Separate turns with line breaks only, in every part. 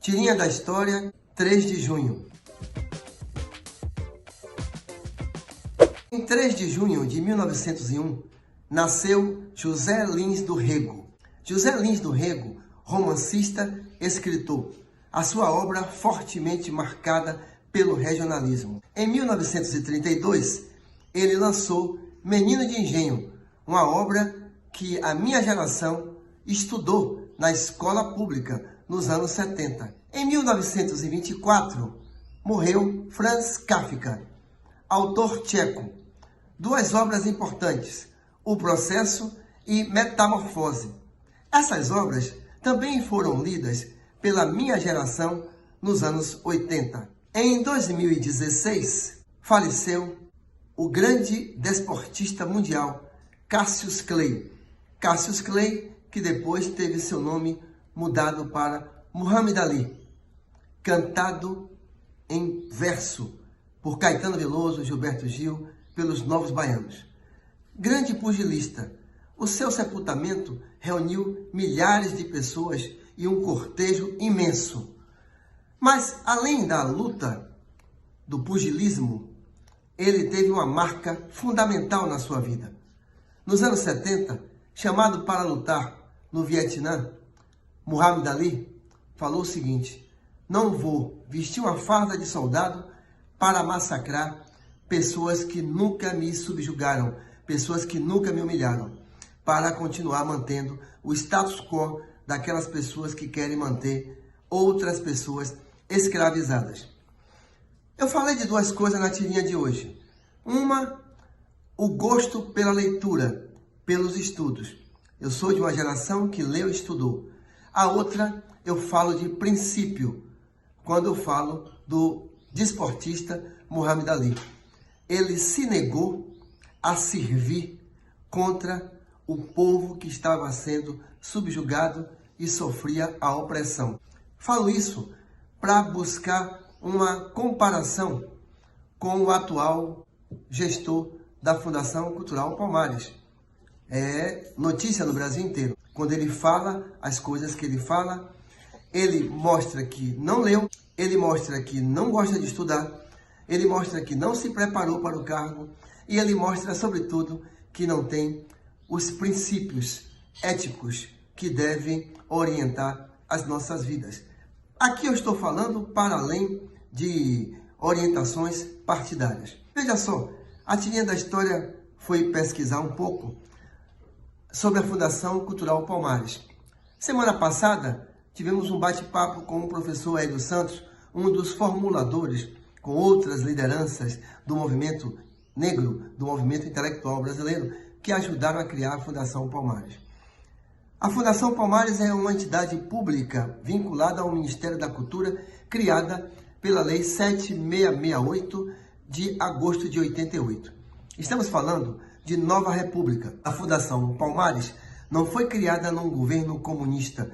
Tirinha da história, 3 de junho. Em 3 de junho de 1901, nasceu José Lins do Rego. José Lins do Rego, romancista, escritor. A sua obra fortemente marcada pelo regionalismo. Em 1932, ele lançou Menino de Engenho, uma obra que a minha geração estudou na escola pública nos anos 70. Em 1924, morreu Franz Kafka, autor tcheco. Duas obras importantes, O Processo e Metamorfose. Essas obras também foram lidas pela minha geração nos anos 80. Em 2016, faleceu o grande desportista mundial, Cassius Clay. Cassius Clay, que depois teve seu nome mudado para Muhammad Ali, cantado em verso por Caetano Veloso, Gilberto Gil, pelos Novos Baianos. Grande pugilista, o seu sepultamento reuniu milhares de pessoas e um cortejo imenso. Mas, além da luta, do pugilismo, ele teve uma marca fundamental na sua vida. Nos anos 70, chamado para lutar no Vietnã, Muhammad Ali falou o seguinte: não vou vestir uma farda de soldado para massacrar pessoas que nunca me subjugaram, pessoas que nunca me humilharam, para continuar mantendo o status quo daquelas pessoas que querem manter outras pessoas escravizadas. Eu falei de duas coisas na tirinha de hoje. Uma, o gosto pela leitura, pelos estudos. Eu sou de uma geração que leu e estudou. A outra, eu falo de princípio, quando eu falo do desportista Muhammad Ali. Ele se negou a servir contra o povo que estava sendo subjugado e sofria a opressão. Falo isso para buscar uma comparação com o atual gestor da Fundação Cultural Palmares. É notícia no Brasil inteiro. Quando ele fala as coisas que ele fala, ele mostra que não leu, ele mostra que não gosta de estudar, ele mostra que não se preparou para o cargo e ele mostra, sobretudo, que não tem os princípios éticos que devem orientar as nossas vidas. Aqui eu estou falando para além de orientações partidárias. Veja só, a tirinha da história foi pesquisar um pouco sobre a Fundação Cultural Palmares. Semana passada, tivemos um bate-papo com o professor Hélio Santos, um dos formuladores, com outras lideranças do movimento negro, do movimento intelectual brasileiro, que ajudaram a criar a Fundação Palmares. A Fundação Palmares é uma entidade pública vinculada ao Ministério da Cultura, criada pela Lei 7668 de agosto de 88. Estamos falando de Nova República. A Fundação Palmares não foi criada num governo comunista.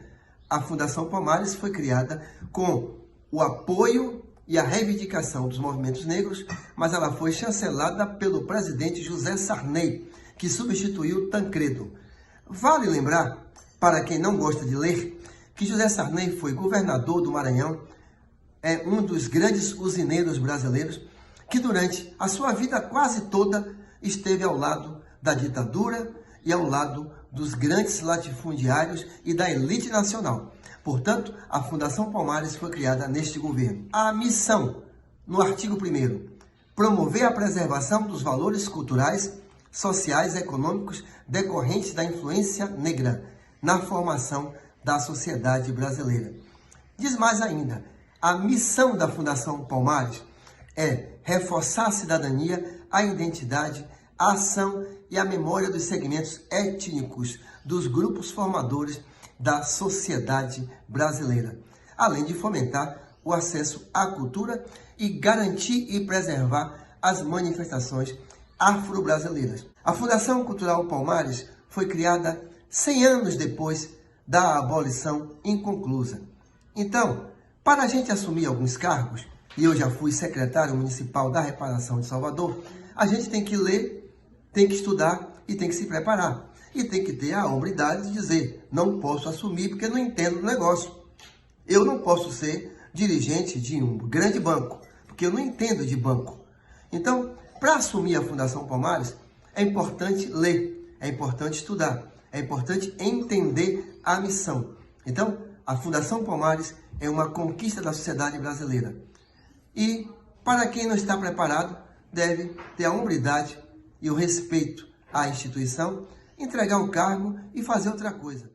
A Fundação Palmares foi criada com o apoio e a reivindicação dos movimentos negros, mas ela foi chancelada pelo presidente José Sarney, que substituiu Tancredo. Vale lembrar, para quem não gosta de ler, que José Sarney foi governador do Maranhão, é um dos grandes usineiros brasileiros, que durante a sua vida quase toda esteve ao lado da ditadura e ao lado dos grandes latifundiários e da elite nacional. Portanto, a Fundação Palmares foi criada neste governo. A missão, no artigo 1º, promover a preservação dos valores culturais, sociais e econômicos decorrentes da influência negra na formação da sociedade brasileira. Diz mais ainda, a missão da Fundação Palmares é reforçar a cidadania, a identidade, a ação e a memória dos segmentos étnicos dos grupos formadores da sociedade brasileira, além de fomentar o acesso à cultura e garantir e preservar as manifestações afro-brasileiras. A Fundação Cultural Palmares foi criada 100 anos depois da abolição inconclusa. Então, para a gente assumir alguns cargos, e eu já fui secretário municipal da Reparação de Salvador, a gente tem que ler, tem que estudar e tem que se preparar. E tem que ter a hombridade de dizer, não posso assumir porque não entendo do negócio. Eu não posso ser dirigente de um grande banco, porque eu não entendo de banco. Então, para assumir a Fundação Palmares, é importante ler, é importante estudar, é importante entender a missão. Então, a Fundação Palmares é uma conquista da sociedade brasileira. E, para quem não está preparado, deve ter a hombridade e o respeito à instituição, entregar o cargo e fazer outra coisa.